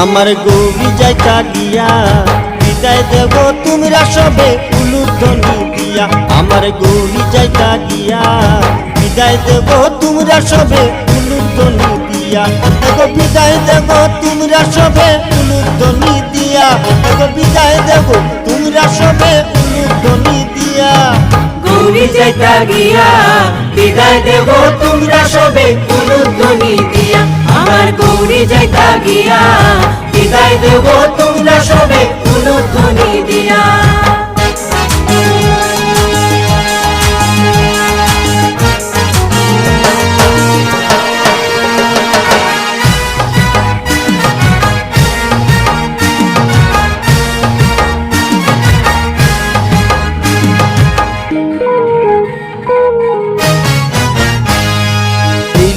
আমার গৌরী যাইতা গিয়া বিদায় দেব তোমরা সবে উলুধ্বনি দিয়া। আমার গৌরী যাইতা গিয়া বিদায় দেব তোমরা সবে উলুধ্বনি দিয়া। এগো বিদায় দেব তোমরা সবে উলুধ্বনি দিয়া। এগো বিদায় দেব তোমরা সবে উলুধ্বনি দিয়া। গৌরী যাইতা গিয়া বিদায় দেব তোমরা সবে উলুধ্বনি দিয়া। আমার গৌরী যাইতা গিয়া বিদায় দেব তোমরা সবে উলুধ্বনি দিয়া।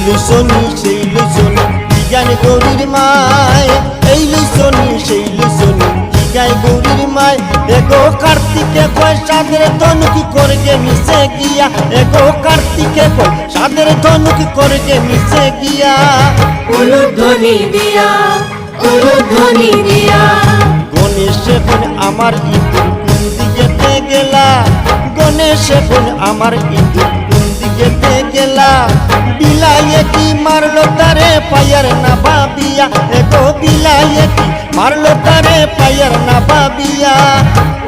লুসনি সেই লুসনি গান গৌরীর মায়। এই লুসনি সেই লুসনি গায় গৌরীর মায়। এগো কার্তিকে কয় সাদের ধনুক করগে মিশে গিয়া। এগো কার্তিকে কয় সাদের ধনুক করগে মিশে গিয়া। উলুধ্বনি দিয়া উলুধ্বনি দিয়া। গণেশ এখন আমার ইঁদুর কোন দিকেতে গেলা। গণেশ এখন আমার ইঁদুর কোন দিকেতে গেলা। বিলাইয়ে কি মারলো তারে পায়ার না ভাবিয়া। এগো বিলাইয়ে কি মারলো তারে পায়ার না ভাবিয়া।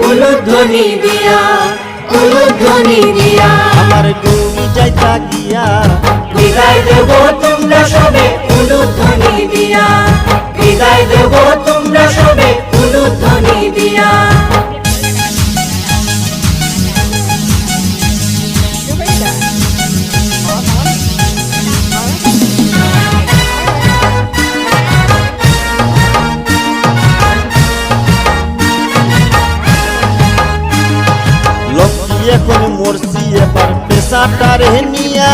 উলুধ্বনি দিয়া উলুধ্বনি দিয়া। আমার গৌরী যাইতা গিয়া বিদায় দেব তোমরা সবে উলুধ্বনি দিয়া। বিদায় দেব তোমরা সবে উলুধ্বনি দিয়া। লক্ষ্মী এখন মরছি এবার পেশাটারে নিয়া।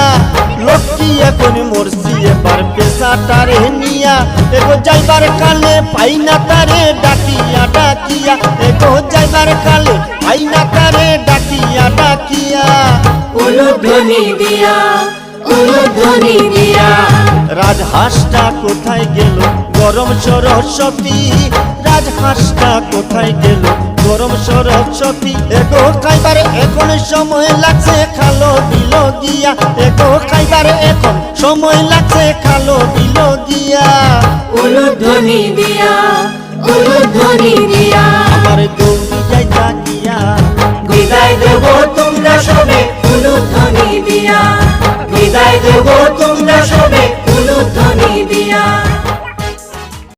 লক্ষ্মী এখন মরছি এবার পেশাটারে নিয়া। এগো যাইবার কালে পাই না তারে ডাকিয়া ডাকিয়া। এগো যাইবার কালে পাই না তারে ডাকিয়া ডাকিয়া। উলুধ্বনি দিয়া উলুধ্বনি দিয়া। রাজহাঁসটা কোথায় গেল গরম সরস্বতী। রাজহাঁসটা কোথায় গেল গরম সরস্বতী। এগো খাইবার এখন সময় লাগছে খালো দিল গিয়া। এগো খাইবার এখন সময় লাগছে খালো দিল গিয়া। উলুধ্বনি দিয়া উলুধ্বনি দিয়া। আমার গৌরী যাইতা গিয়া বিদায় দেব তোমরা সবে উলুধ্বনি দিয়া। বিদায় দেব তোমরা সবে